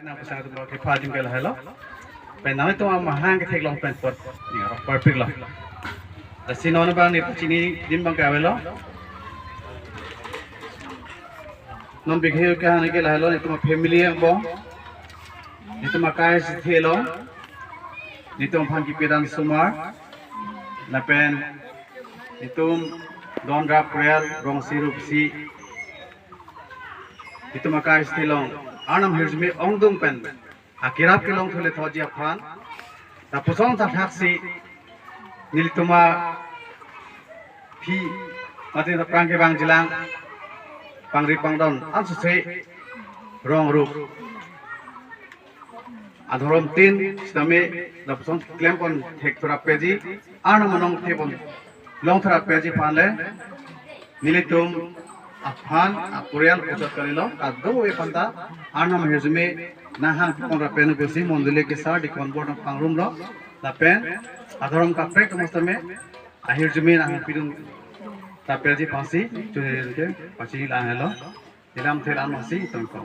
na pasang tu ke pajim ke lah lo pen nama tu mahang ke thek long pen pot ni perfect lo da sinon bang ni chini din bang ka lo non bighe ke han ke lah lo ni tu family ang bong ni tu makai si lo ni tu phang ki pedan sumar na pen ni tu don rap real rong sirup si itu makai stilong anam hirzmi ongdung pen akirap kilong thule thoji afan ta pusong ta thaksi niltuma phi mati ta prang ke bang jilang pangri pangdon ansu se rong rup adhorom tin stame la pusong klem kon thek thora peji anam manong thebon long thora peji panle nilitum afan akureal pusat kalilo kaddo e panta anam hezume nahan konra penu besi mondile ke sa di konbon pangrum lo la pen adhorom ka prek mostame ahir jume nahan pidun ta peji pasi chune ke pasi la helo ilam thelam masi ton ko